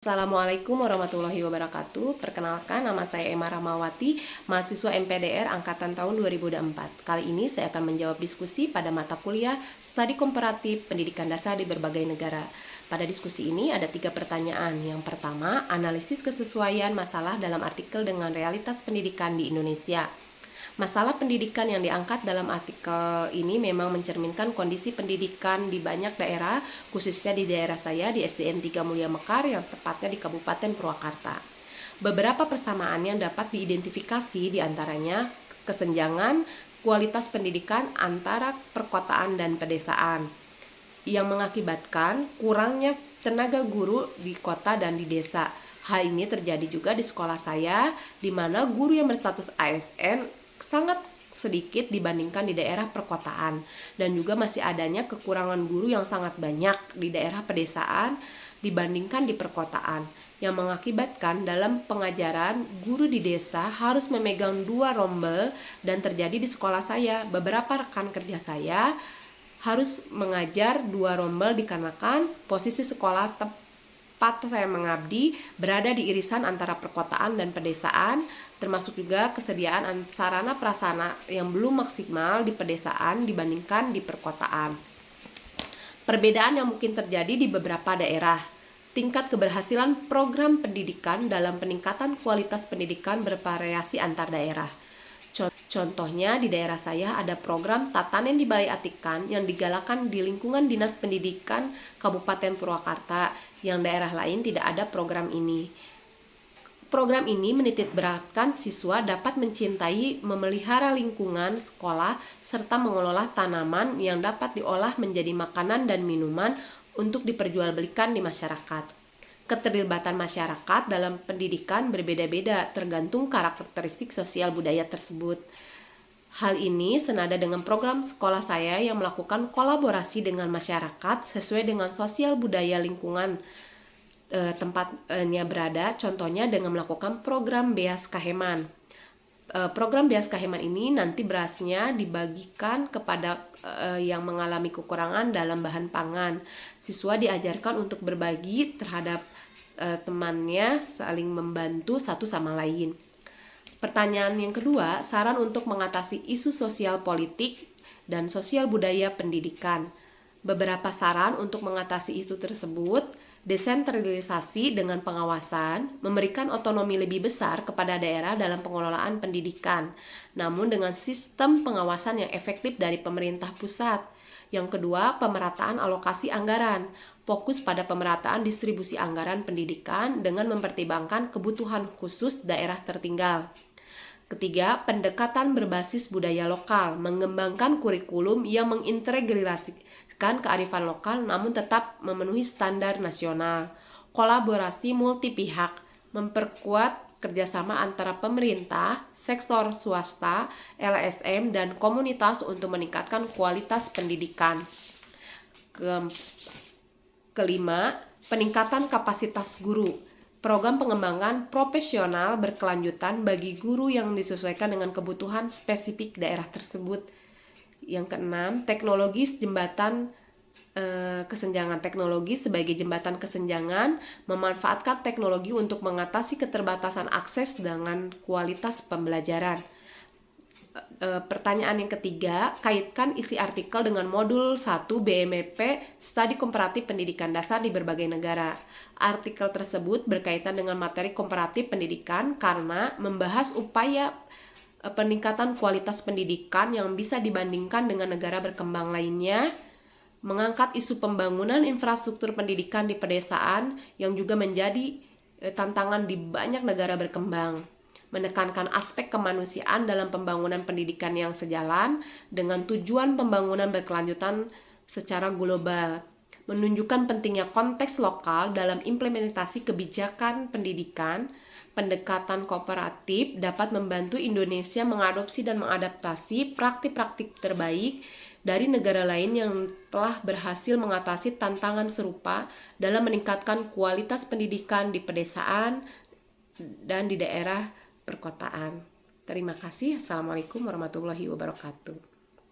Assalamualaikum warahmatullahi wabarakatuh. Perkenalkan, nama saya Emma Rahmawati, mahasiswa MPDR angkatan tahun 2004. Kali ini saya akan menjawab diskusi pada mata kuliah Studi Komparatif Pendidikan Dasar di berbagai negara. Pada diskusi ini ada 3 pertanyaan. Yang pertama, analisis kesesuaian masalah dalam artikel dengan realitas pendidikan di Indonesia. Masalah pendidikan yang diangkat dalam artikel ini memang mencerminkan kondisi pendidikan di banyak daerah, khususnya di daerah saya di SDN 3 Mulia Mekar yang tepatnya di Kabupaten Purwakarta. Beberapa persamaan yang dapat diidentifikasi diantaranya kesenjangan kualitas pendidikan antara perkotaan dan pedesaan yang mengakibatkan kurangnya tenaga guru di kota dan di desa. Hal ini terjadi juga di sekolah saya, di mana guru yang berstatus ASN sangat sedikit dibandingkan di daerah perkotaan, dan juga masih adanya kekurangan guru yang sangat banyak di daerah pedesaan dibandingkan di perkotaan, yang mengakibatkan dalam pengajaran guru di desa harus memegang 2 rombel. Dan terjadi di sekolah saya, beberapa rekan kerja saya harus mengajar 2 rombel dikarenakan posisi sekolah tempat saya mengabdi berada di irisan antara perkotaan dan pedesaan, termasuk juga kesediaan sarana prasarana yang belum maksimal di pedesaan dibandingkan di perkotaan. Perbedaan yang mungkin terjadi di beberapa daerah. Tingkat keberhasilan program pendidikan dalam peningkatan kualitas pendidikan bervariasi antar daerah. Contohnya di daerah saya ada program Tatanen di Balai Atikan yang digalakan di lingkungan Dinas Pendidikan Kabupaten Purwakarta, yang daerah lain tidak ada program ini. Program ini menitik beratkan siswa dapat mencintai, memelihara lingkungan sekolah, serta mengelola tanaman yang dapat diolah menjadi makanan dan minuman untuk diperjualbelikan di masyarakat. Keterlibatan masyarakat dalam pendidikan berbeda-beda tergantung karakteristik sosial budaya tersebut. Hal ini senada dengan program sekolah saya yang melakukan kolaborasi dengan masyarakat sesuai dengan sosial budaya lingkungan tempatnya berada, contohnya dengan melakukan program Beas Kaheman. Program Beas Kaheman ini nanti berasnya dibagikan kepada yang mengalami kekurangan dalam bahan pangan. Siswa diajarkan untuk berbagi terhadap temannya, saling membantu satu sama lain. Pertanyaan yang kedua, saran untuk mengatasi isu sosial politik dan sosial budaya pendidikan. Beberapa saran untuk mengatasi isu tersebut: desentralisasi dengan pengawasan, memberikan otonomi lebih besar kepada daerah dalam pengelolaan pendidikan, namun dengan sistem pengawasan yang efektif dari pemerintah pusat. Yang kedua, pemerataan alokasi anggaran, fokus pada pemerataan distribusi anggaran pendidikan dengan mempertimbangkan kebutuhan khusus daerah tertinggal. Ketiga, pendekatan berbasis budaya lokal, mengembangkan kurikulum yang mengintegrasikan kearifan lokal namun tetap memenuhi standar nasional. Kolaborasi multi pihak, memperkuat kerjasama antara pemerintah, sektor swasta, LSM, dan komunitas untuk meningkatkan kualitas pendidikan. Kelima, peningkatan kapasitas guru. Program pengembangan profesional berkelanjutan bagi guru yang disesuaikan dengan kebutuhan spesifik daerah tersebut. Yang keenam, teknologi jembatan kesenjangan. Teknologi sebagai jembatan kesenjangan, memanfaatkan teknologi untuk mengatasi keterbatasan akses dengan kualitas pembelajaran. Pertanyaan yang ketiga, kaitkan isi artikel dengan modul 1 BMP Studi Komparatif Pendidikan Dasar di berbagai negara. Artikel tersebut berkaitan dengan materi komparatif pendidikan karena membahas upaya peningkatan kualitas pendidikan yang bisa dibandingkan dengan negara berkembang lainnya, mengangkat isu pembangunan infrastruktur pendidikan di pedesaan yang juga menjadi tantangan di banyak negara berkembang, menekankan aspek kemanusiaan dalam pembangunan pendidikan yang sejalan dengan tujuan pembangunan berkelanjutan secara global, menunjukkan pentingnya konteks lokal dalam implementasi kebijakan pendidikan. Pendekatan kooperatif dapat membantu Indonesia mengadopsi dan mengadaptasi praktik-praktik terbaik dari negara lain yang telah berhasil mengatasi tantangan serupa dalam meningkatkan kualitas pendidikan di pedesaan dan di daerah perkotaan. Terima kasih. Assalamualaikum warahmatullahi wabarakatuh.